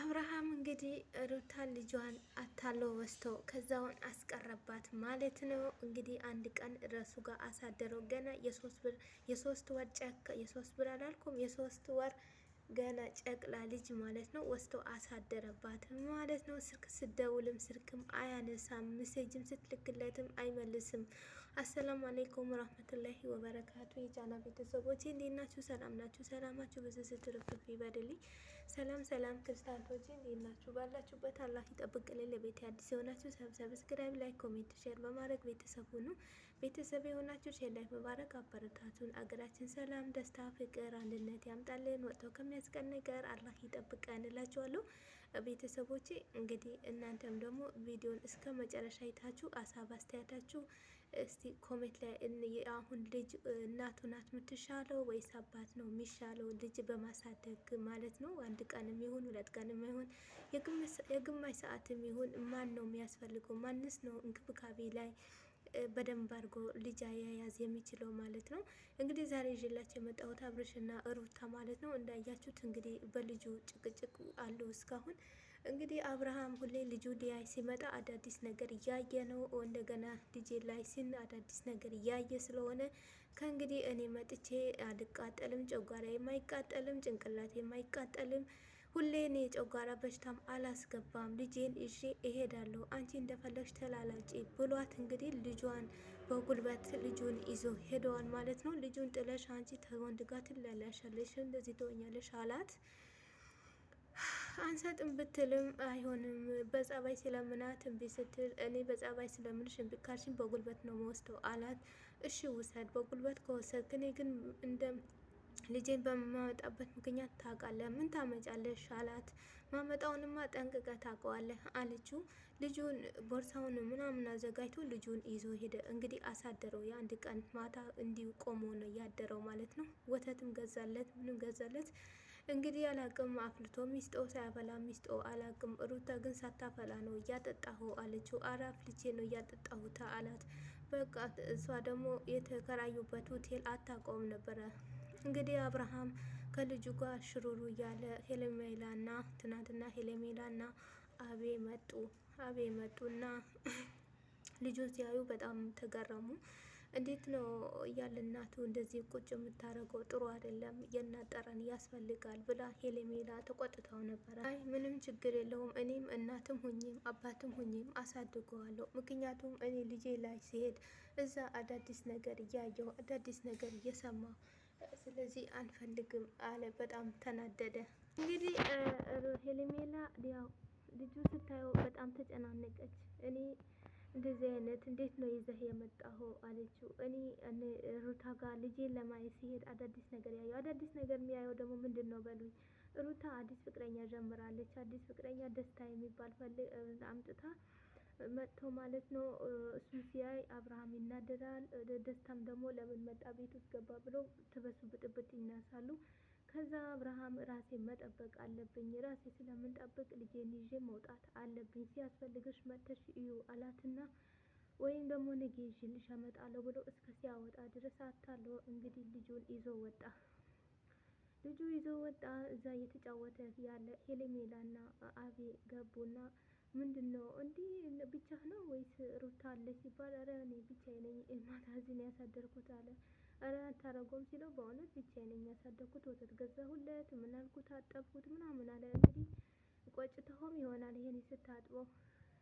አብርሃም እንግዲህ ሩታን ልጇን አታሎ ወስቶ ከዛውን አስቀረባት ማለት ነው። እንግዲህ አንድ ቀን ረሱ ጋር አሳደረው። ገና የሶስት ብር አላልኩም የሶስት ወር ገና ጨቅላ ልጅ ማለት ነው ወስዶ አሳደረባት ማለት ነው። ስልክ ስደውልም ስልክም አያነሳም፣ ሜሴጅም ስትልክለትም አይመልስም። አሰላሙ አሌይኩም ወራህመቱላሂ ወበረካቱ። የጫና ቤተሰቦች እንዴት ናችሁ? ሰላም ናችሁ? ሰላማችሁ ብዙ ስትርፍርፍ ይበልልኝ። ሰላም ሰላም ክርስቲያኖች እንዴት ናችሁ? ባላችሁበት አላህ ይጠብቅልን። ለቤት አዲስ የሆናችሁ ሰብስክራይብ፣ ላይክ፣ ኮሜንት፣ ሼር በማድረግ ቤተሰብ ሁኑ። ቤተሰብ የሆናችሁ ሼር ላይ በማድረግ አበረታቱን። አገራችን ሰላም፣ ደስታ፣ ፍቅር፣ አንድነት ያምጣልን። ወጥተው ከሚያስቀን ነገር አላህ ይጠብቀን እላችኋለሁ። ቤተሰቦቼ እንግዲህ እናንተም ደግሞ ቪዲዮን እስከ መጨረሻ አይታችሁ አሳብ አስተያየታችሁ እስቲ ኮሜንት ላይ አሁን ልጅ እናቱ ናት የምትሻለው ወይስ አባት ነው የሚሻለው? ልጅ በማሳደግ ማለት ነው። አንድ ቀንም ይሁን ሁለት ቀንም ይሁን የግማሽ ሰዓትም ይሁን ማን ነው የሚያስፈልገው? ማንስ ነው እንክብካቤ ላይ በደንብ አድርጎ ልጅ አያያዝ የሚችለው ማለት ነው። እንግዲህ ዛሬ ይዤላችሁ የመጣሁት አብርሽና ሩታ ማለት ነው። እንዳያችሁት እንግዲህ በልጁ ጭቅጭቅ አሉ እስካሁን። እንግዲህ አብርሃም ሁሌ ልጁ ሊያይ ሲመጣ አዳዲስ ነገር እያየ ነው። እንደገና ልጄ ላይ ሲን አዳዲስ ነገር እያየ ስለሆነ ከእንግዲህ እኔ መጥቼ አልቃጠልም፣ ጨጓራ የማይቃጠልም፣ ጭንቅላት የማይቃጠልም፣ ሁሌ እኔ የጨጓራ በሽታም አላስገባም፣ ልጄን ይዤ እሄዳለሁ፣ አንቺ እንደፈለግሽ ተላላጪ ብሏት እንግዲህ ልጇን በጉልበት ልጁን ይዞ ሄደዋል ማለት ነው። ልጁን ጥለሽ አንቺ ከወንድ ጋር ትላላሻለሽ፣ እንደዚህ ትሆኛለሽ አላት። አንሰጥም ብትልም አይሆንም በጸባይ ስለምናት እምቢ ስትል እኔ በጸባይ ስለምንሽ እምቢ ካልሽኝ በጉልበት ነው መወስደው አላት። እሺ ውሰድ፣ በጉልበት ከወሰድክ እኔ ግን እንደ ልጄን በማመጣበት ምክንያት ታውቃለህ፣ ምን ታመጫለሽ አላት። ማመጣውንማ ጠንቅቀህ ታውቀዋለህ አለችው። ልጁን ቦርሳውን ምናምን አዘጋጅቶ ልጁን ይዞ ሄደ። እንግዲህ አሳደረው። የአንድ ቀን ማታ እንዲሁ ቆሞ ነው ያደረው ማለት ነው። ወተትም ገዛለት፣ ምንም ገዛለት። እንግዲህ አላቅም አፍልቶ ሚስጦ ሳያፈላ ሚስጦ አላቅም። ሩታ ግን ሳታፈላ ነው እያጠጣሁ አለችው። አረ አፍልቼ ነው እያጠጣሁት አላት። በቃ እሷ ደግሞ የተከራዩበት ሆቴል አታውቀውም ነበረ። እንግዲህ አብርሃም ከልጁ ጋር ሽሩሩ እያለ ሄለሜላና ትናንትና ሄለሜላና አቤ መጡና ልጁን ሲያዩ በጣም ተገረሙ። እንዴት ነው እያለ እናቱ እንደዚህ ቁጭ የምታደርገው ጥሩ አይደለም፣ የእናት ጠረን ያስፈልጋል ብላ ሄለሜላ ተቆጥተው ነበረ። አይ ምንም ችግር የለውም እኔም እናትም ሁኝም አባትም ሁኝም አሳድገዋለሁ። ምክንያቱም እኔ ልጄ ላይ ሲሄድ እዛ አዳዲስ ነገር እያየሁ አዳዲስ ነገር እየሰማሁ ስለዚህ አንፈልግም አለ። በጣም ተናደደ። እንግዲህ ሄለሜላ ያው ልጁ ስታየው በጣም ተጨናነቀች። እኔ እንደዚህ አይነት እንዴት ነው ይዘህ የመጣኸው አለችው። እኔ ሩታ ጋር ልጄን ለማየት ሲሄድ አዳዲስ ነገር ያየው። አዳዲስ ነገር የሚያየው ደግሞ ምንድን ነው በሉኝ። ሩታ አዲስ ፍቅረኛ ጀምራለች። አዲስ ፍቅረኛ ደስታ የሚባል አምጥታ መጥቶ ማለት ነው። እሱ ሲያይ አብርሃም ይናደዳል። ደስታም ደግሞ ለምን መጣ ቤት ውስጥ ገባ ብሎ ትበሱ ብጥብጥ ይነሳሉ። ከዛ አብርሃም ራሴን መጠበቅ አለብኝ፣ ራሴ ስለምንጠብቅ ልጄን ይዤ መውጣት አለብኝ፣ ሲያስፈልግሽ መተሽ እዩ አላትና ወይም ደግሞ ነገ ይዤልሽ አመጣለሁ ብሎ እስከ ሲያወጣ ድረስ አታሎ እንግዲህ ልጁን ይዞ ወጣ። ልጁ ይዞ ወጣ። እዛ እየተጫወተ ያለ ሄለሜላና አቤ ገቡና ምንድን ነው እንዲህ ብቻህ ነው ወይስ ሩታ አለች ሲባል ኧረ እኔ ብቻዬን ነኝ ማታ እዚህ ነው ያሳደርኩት አለ። ኧረ አታረገውም ሲለው በእውነት ብቻዬን ነኝ ያሳደርኩት፣ ወተት ገዛሁለት፣ ምን አልኩት፣ አጠብኩት ምናምን አለ። እንግዲህ ቆጭተኸውም ይሆናል ይሄን ስታጥበው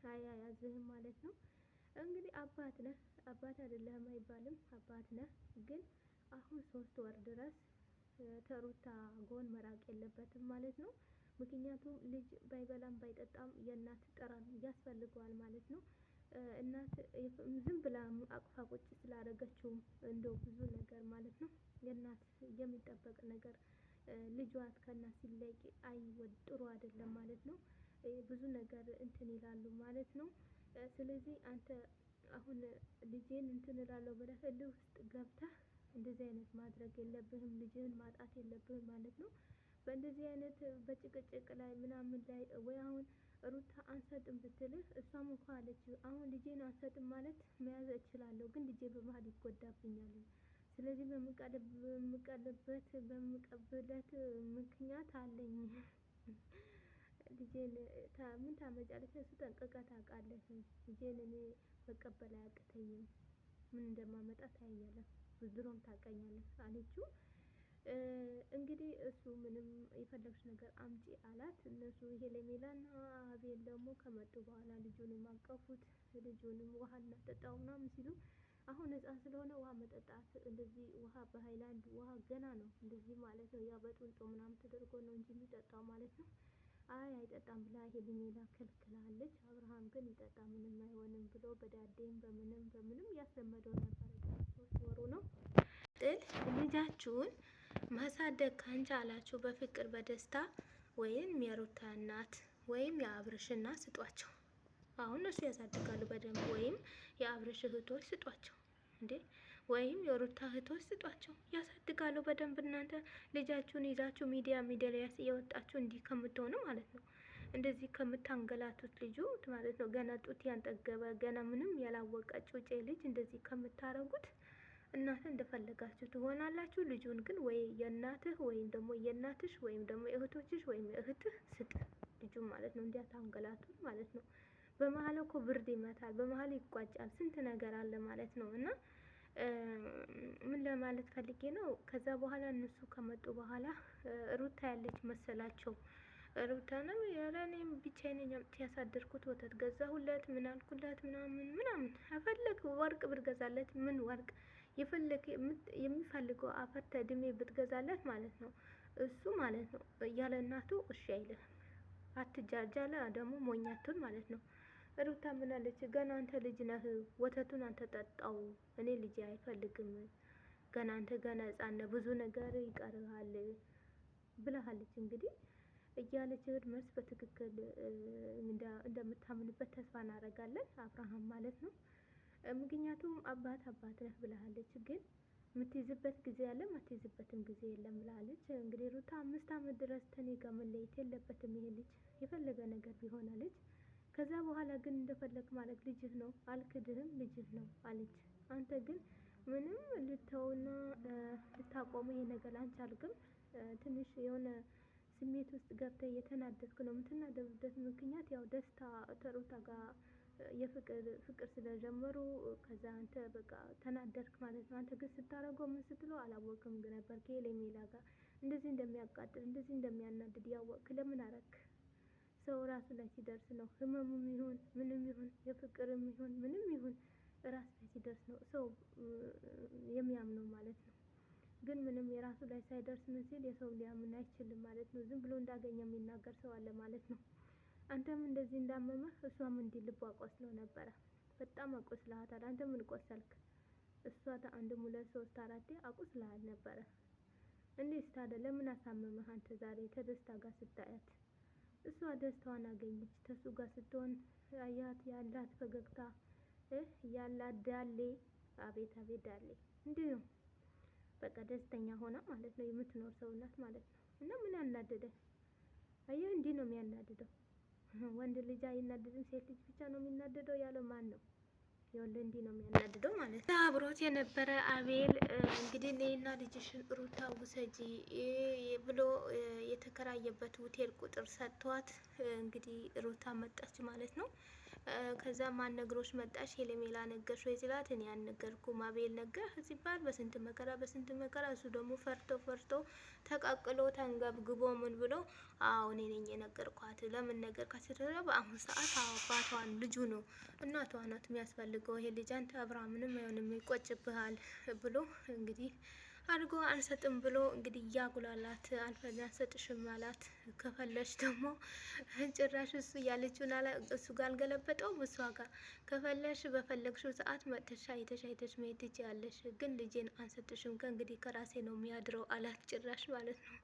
አያያዝህም ማለት ነው። እንግዲህ አባት ነህ፣ አባት አይደለህም አይባልም፣ አባት ነህ። ግን አሁን 3 ወር ድረስ ከሩታ ጎን መራቅ የለበትም ማለት ነው። ምክንያቱም ልጅ ባይበላም ባይጠጣም የእናት ጠረን ያስፈልገዋል ማለት ነው። እናት ዝም ብላ አቅፋ ቁጭ ስላደረገችው እንደው ብዙ ነገር ማለት ነው የእናት የሚጠበቅ ነገር ልጇት ከእናት ሲለይ አይወድ ጥሩ አይደለም ማለት ነው። ብዙ ነገር እንትን ይላሉ ማለት ነው። ስለዚህ አንተ አሁን ልጄን እንትን እላለሁ ብለህ እልህ ውስጥ ገብተህ እንደዚህ አይነት ማድረግ የለብህም፣ ልጅህን ማጣት የለብህም ማለት ነው። በእንደዚህ አይነት በጭቅጭቅ ላይ ምናምን ላይ ወይ አሁን ሩታ አንሰጥም ብትልህ እሷም እንኳ አለች አሁን ልጄን አንሰጥም ማለት መያዝ እችላለሁ፣ ግን ልጄ በመሀል ይጎዳብኛል። ስለዚህ በምቀልበት በምቀብለት ምክንያት አለኝ ልጄ ልጄን ምን ታመጫለች? እሱ ጠንቅቀህ ታውቃለህ። ልጄን እኔ መቀበል አያቅተኝም። ምን እንደማመጣ ታያለህ፣ ድሮም ታውቀኛለህ አለችው። እንግዲህ እሱ ምንም የፈለግሽ ነገር አምጪ አላት። እነሱ ሄርሜላና አቤል ደግሞ ከመጡ በኋላ ልጁንም አቀፉት። ልጁንም ውሃ እናጠጣው ምናምን ሲሉ አሁን ሕፃን ስለሆነ ውሃ መጠጣት እንደዚህ ውሃ በሃይላንድ ውሃ ገና ነው እንደዚህ ማለት ነው። ያ በጡንጦ ምናምን ተደርጎ ነው እንጂ የሚጠጣው ማለት ነው። አይ አይጠጣም ብላ ሄርሜላ ከልክላለች። አብርሃም ግን ይጠጣ ምንም አይሆንም ብሎ በዳዴም በምንም በምንም ያስለመደው ነበረ። 3 ወሩ ነው። ልጃችሁን ማሳደግ ካንቻላችሁ በፍቅር በደስታ ወይም የሩታ እናት ወይም የአብርሽ እናት ስጧቸው። አሁን እነሱ ያሳድጋሉ በደንብ። ወይም የአብርሽ እህቶች ስጧቸው እንዴ፣ ወይም የሩታ እህቶች ስጧቸው፣ ያሳድጋሉ በደንብ። እናንተ ልጃችሁን ይዛችሁ ሚዲያ ላይ የወጣችሁ እንዲህ ከምትሆኑ ማለት ነው፣ እንደዚህ ከምታንገላቱት ልጁ ማለት ነው፣ ገና ጡት ያንጠገበ ገና ምንም ያላወቀ ጩጬ ልጅ እንደዚህ ከምታረጉት እናንተ እንደፈለጋችሁ ትሆናላችሁ። ልጁን ግን ወይ የእናትህ ወይም ደግሞ የእናትሽ ወይም ደግሞ የእህቶችሽ ወይም የእህትህ ስጥ ልጁን ማለት ነው። እንዲያታንገላቱት ማለት ነው። በመሀል እኮ ብርድ ይመታል፣ በመሀል ይቋጫል፣ ስንት ነገር አለ ማለት ነው። እና ምን ለማለት ፈልጌ ነው፣ ከዛ በኋላ እነሱ ከመጡ በኋላ ሩታ ያለች መሰላቸው። ሩታ ነው ያለኔም ብቻዬን አምጥቼ ያሳደርኩት፣ ወተት ገዛሁለት፣ ምን አልኩለት ምናምን ምናምን፣ አፈለግ ወርቅ ብትገዛለት ምን ወርቅ የፈለግ የሚፈልገው አፈርተ እድሜ ብትገዛለት ማለት ነው እሱ ማለት ነው ያለ እናቱ እሺ አይልህም። አትጃጃለ ደግሞ ሞኛቱን ማለት ነው። ሩታ ምን አለች? ገና አንተ ልጅ ነህ፣ ወተቱን አንተ ጠጣው፣ እኔ ልጅ አይፈልግም፣ ገና አንተ ገና ሕፃን ነህ፣ ብዙ ነገር ይቀርሃል ብለሃለች። እንግዲህ እያለች መልስ በትክክል እንደምታምንበት ተስፋ እናደርጋለን። አብርሃም ማለት ነው። ምክንያቱም አባት ነህ ብለሃለች። ግን የምትይዝበት ጊዜ አለ፣ የማትይዝበትም ጊዜ የለም ብላለች። እንግዲህ ሩታ 5 ዓመት ድረስ ከኔ ጋር መለየት የለበትም ይሄ ልጅ የፈለገ ነገር ቢሆን አለች። ከዛ በኋላ ግን እንደፈለግ ማለት ልጅህ ነው፣ አልክድህም፣ ልጅህ ነው አለች። አንተ ግን ምንም ልተውና ልታቆሙ ይሄ ነገር አልቻልክም። ትንሽ የሆነ ስሜት ውስጥ ገብተህ እየተናደድክ ነው። የምትናደዱበት ምክንያት ያው ደስታ ከሩታ ጋር ፍቅር ስለጀመሩ ከዛ አንተ በቃ ተናደድክ ማለት ነው። አንተ ግን ስታረገው ምን ስትለው አላወቅም ግን ነበር ከሄርሜላ ጋር እንደዚህ እንደሚያቃጥል እንደዚህ እንደሚያናድድ ያወቅክ ለምን አረክ? ሰው ራሱ ላይ ሲደርስ ነው ህመሙም ይሁን ምንም ይሁን የፍቅርም ይሁን ምንም ይሁን ራስ ላይ ሲደርስ ነው ሰው የሚያምነው ማለት ነው። ግን ምንም የራሱ ላይ ሳይደርስ ምን ሲል የሰው ሊያምን አይችልም ማለት ነው። ዝም ብሎ እንዳገኘ የሚናገር ሰው አለ ማለት ነው። አንተም እንደዚህ እንዳመመህ እሷም እንዲህ ልቧ ቆስሎ ነበረ። በጣም አቆስለሃታል። አንተ ምን ቆሰልክ? እሷ አንድም 2 3 4 አቆስለሃል ነበረ። እንዴት ታዲያ ለምን አሳመመህ? አንተ ዛሬ ከደስታ ጋር ስታያት እሷ ደስታዋን አገኘች። ከሱ ጋር ስትሆን አያት ያላት ፈገግታ ያላት ዳሌ፣ አቤት አቤት ዳሌ እንዲህ ነው በቃ ደስተኛ ሆና ማለት ነው የምትኖር ሰው ናት ማለት ነው። እና ምን ያናደደ? አየህ እንዲህ ነው የሚያናድደው። ወንድ ልጅ አይናደድም፣ ሴት ልጅ ብቻ ነው የሚናደደው ያለው ማን ነው? ይኸውልህ እንዲህ ነው የሚያናድደው ማለት ነው። አብሮት የነበረ አቤል እንግዲህ እኔና ልጅሽን ሩታ ውሰጂ ብሎ የተከራየበት ሆቴል ቁጥር ሰጥቷት እንግዲህ ሩታ መጣች ማለት ነው። ከዛ ማን ነግሮሽ መጣሽ? ሄርሜላ ነገርሽ ወይ ሲላት እኔ አልነገርኩም አቤል ነገር ሲባል በስንት መከራ እሱ ደግሞ ፈርቶ ተቃቅሎ ተንገብግቦ ምን ብሎ አዎ እኔ ነኝ የነገርኳት። ለምን ነገርኳት ስትለው በአሁኑ ሰዓት አባቷን ልጁ ነው እናቷ ናት የሚያስፈልገው ይሄ ልጅ አንተ አብርሃምንም አይሆንም ይቆጭብሃል ብሎ እንግዲህ አድርጎ አልሰጥም ብሎ እንግዲህ እያጉላላት አልሰጥሽም አላት። ከፈለሽ ደግሞ ጭራሽ እሱ ያለችውን እሱ ጋር አልገለበጠውም። እሷ ጋር ከፈለሽ በፈለግሽው ሰዓት መጥተሽ አይተሽ መሄድ ትችያለሽ፣ ግን ልጄን አንሰጥሽም ከእንግዲህ ከራሴ ነው የሚያድረው አላት። ጭራሽ ማለት ነው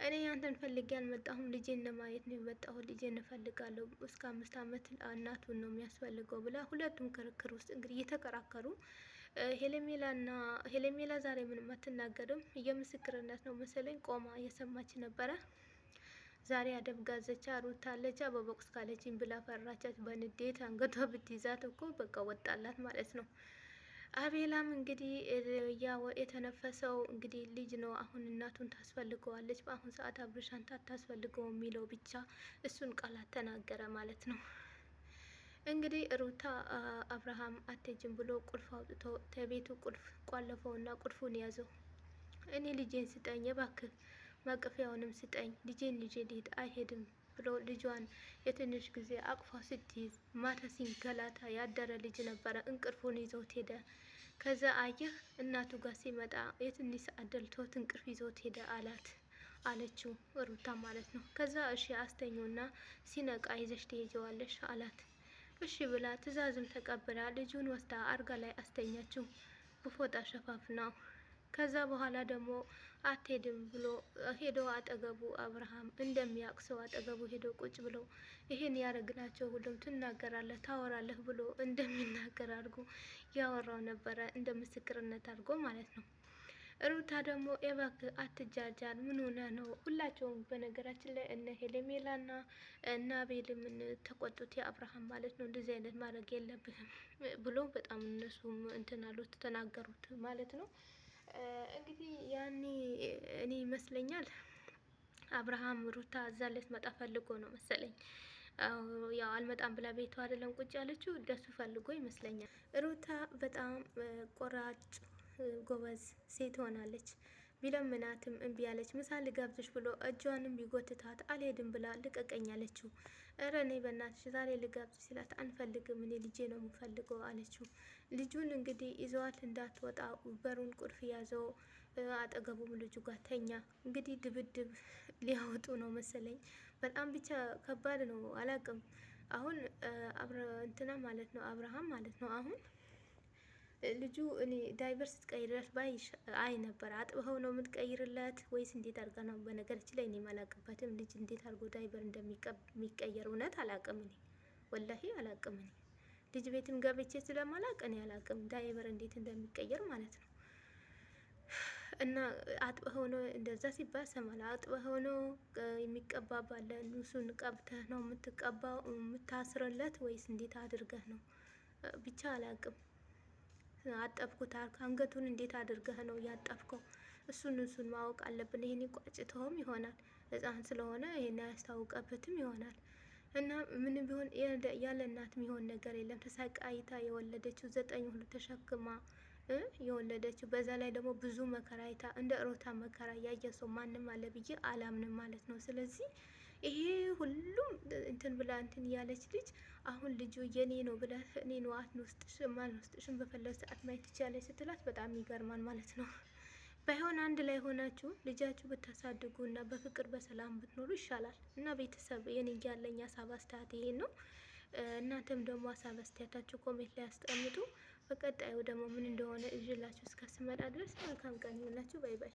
እኔ አንተን ፈልጌ አልመጣሁም፣ ልጄን ለማየት ነው የመጣሁት፣ ልጄን እፈልጋለሁ፣ እስከ 5 ዓመት እናቱን ነው የሚያስፈልገው ብላ ሁለቱም ክርክር ውስጥ እንግዲህ እየተከራከሩ ሄርሜላ ዛሬ ምንም አትናገርም። የምስክርነት ነው መሰለኝ ቆማ እየሰማች ነበረ። ዛሬ አደብ ጋዘቻ ሩታ አለች በቦክስ ካለችኝ ብላ ፈራቻት። በንዴት አንገቷ ብትይዛት እኮ በቃ ወጣላት ማለት ነው። አቤላም እንግዲህ ያው የተነፈሰው እንግዲህ ልጅ ነው። አሁን እናቱን ታስፈልገዋለች። በአሁን ሰዓት አብርሻን ታስፈልገው የሚለው ብቻ እሱን ቃላት ተናገረ ማለት ነው። እንግዲህ ሩታ አብርሃም አትሄጂም ብሎ ቁልፍ አውጥቶ ከቤቱ ቁልፍ ቋለፈውና ቁልፉን ያዘው። እኔ ልጄን ስጠኝ እባክህ፣ ማቀፊያውንም ስጠኝ፣ ልጄን ይዤ ልሂድ። አይሄድም ብሎ ልጇን የትንሽ ጊዜ አቅፏ ስትይዝ ማታ ሲንገላታ ያደረ ልጅ ነበረ። እንቅልፉን ይዞት ሄደ። ከዛ አየህ እናቱ ጋር ሲመጣ የትንሽ ሰዓት ደልቶት እንቅልፍ ይዞት ሄደ አለችው ሩታ ማለት ነው። ከዛ እሺ አስተኙና ሲነቃ ይዘሽ ትሄጂዋለሽ አላት። እሺ ብላ ትዕዛዝም ተቀብላ ልጁን ወስዳ አልጋ ላይ አስተኛችው በፎጣ ሸፋፍናው። ከዛ በኋላ ደግሞ አትሄድም ብሎ ሄዶ አጠገቡ አብርሃም እንደሚያውቅ ሰው አጠገቡ ሄዶ ቁጭ ብሎ ይሄን ያደረግናቸው ሁሉም ትናገራለህ ታወራለህ ብሎ እንደሚናገር አድርጎ ያወራው ነበረ፣ እንደ ምስክርነት አድርጎ ማለት ነው። ሩታ ደግሞ እባክህ አትጃጃል፣ ምን ሆነ ነው? ሁላቸውም በነገራችን ላይ እነ ሄሌሜላና እና አቤልም ተቆጡት፣ የአብርሃም ማለት ነው። እንደዚህ አይነት ማድረግ የለብህም ብሎ በጣም እነሱም እንትን አሉት፣ ተናገሩት ማለት ነው። እንግዲህ ያኔ እኔ ይመስለኛል አብርሃም ሩታ እዛ ልትመጣ ፈልጎ ነው መሰለኝ። ያው አልመጣም ብላ ቤቷ አይደለም ቁጭ ያለችው፣ ደሱ ፈልጎ ይመስለኛል። ሩታ በጣም ቆራጭ ጎበዝ ሴት ሆናለች። ቢለምናትም እምቢ አለች። ምሳ ልጋብዝሽ ብሎ እጇንም ቢጎትታት አልሄድም ብላ ልቀቀኝ አለችው። እረ እኔ በእናትሽ ዛሬ ልጋብዝሽ ሲላት አንፈልግም፣ እኔ ልጄ ነው የምፈልገው አለችው። ልጁን እንግዲህ ይዘዋት እንዳትወጣ በሩን ቁልፍ ያዘው። አጠገቡም ልጁ ጋር ተኛ። እንግዲህ ድብድብ ሊያወጡ ነው መሰለኝ። በጣም ብቻ ከባድ ነው። አላቅም አሁን እንትና ማለት ነው አብርሃም ማለት ነው አሁን ልጁ እኔ ዳይቨር ስትቀይርለት አይ ነበር። አጥብኸው ነው የምትቀይርለት ወይስ እንዴት አድርጋ ነው? በነገራችን ላይ እኔ አላቅበትም ልጅ እንዴት አድርጎ ዳይቨር እንደሚቀየር እውነት አላቅም። እኔ ወላሂ አላቅም። እኔ ልጅ ቤትም ገብቼ ስለማላቅ እኔ አላቅም ዳይቨር እንዴት እንደሚቀየር ማለት ነው። እና አጥብኸው ነው እንደዛ ሲባል ሰማላ። አጥብኸው ነው የሚቀባ ባለ እሱን ቀብተህ ነው የምትቀባው የምታስርለት ወይስ እንዴት አድርገህ ነው? ብቻ አላቅም። አጠብኩት አንገቱን እንዴት አድርገህ ነው ያጠብከው? እሱን ማወቅ አለብን። ይሄን ቋጭተውም ይሆናል ህፃን ስለሆነ ይሄን አያስታውቀበትም ይሆናል። እና ምንም ቢሆን ያለ እናት የሚሆን ነገር የለም። ተሰቃይታ የወለደችው 9 ሁሉ ተሸክማ የወለደችው በዛ ላይ ደግሞ ብዙ መከራ አይታ እንደ ሮታ መከራ ያየ ሰው ማንም አለ ብዬ አላምንም ማለት ነው። ስለዚህ ይሄ ሁሉም እንትን ብላ እንትን ያለች ልጅ አሁን ልጁ የኔ ነው ብለ እኔ ነው አትወስጥሽም አልወስጥሽም በፈለግ ሰዓት ማየት ትችላለች ስትላት በጣም ይገርማል ማለት ነው። ባይሆን አንድ ላይ ሆናችሁ ልጃችሁ ብታሳድጉ እና በፍቅር በሰላም ብትኖሩ ይሻላል። እና ቤተሰብ የኔ ያለኝ ሀሳብ አስተያየት ይሄን ነው። እናንተም ደግሞ ሀሳብ አስተያየታችሁ ኮሜንት ላይ አስቀምጡ። በቀጣዩ ደግሞ ምን እንደሆነ እዥላችሁ እስከ ስመጣ ድረስ መልካም ቀን ይሁንላችሁ። ባይ ባይ።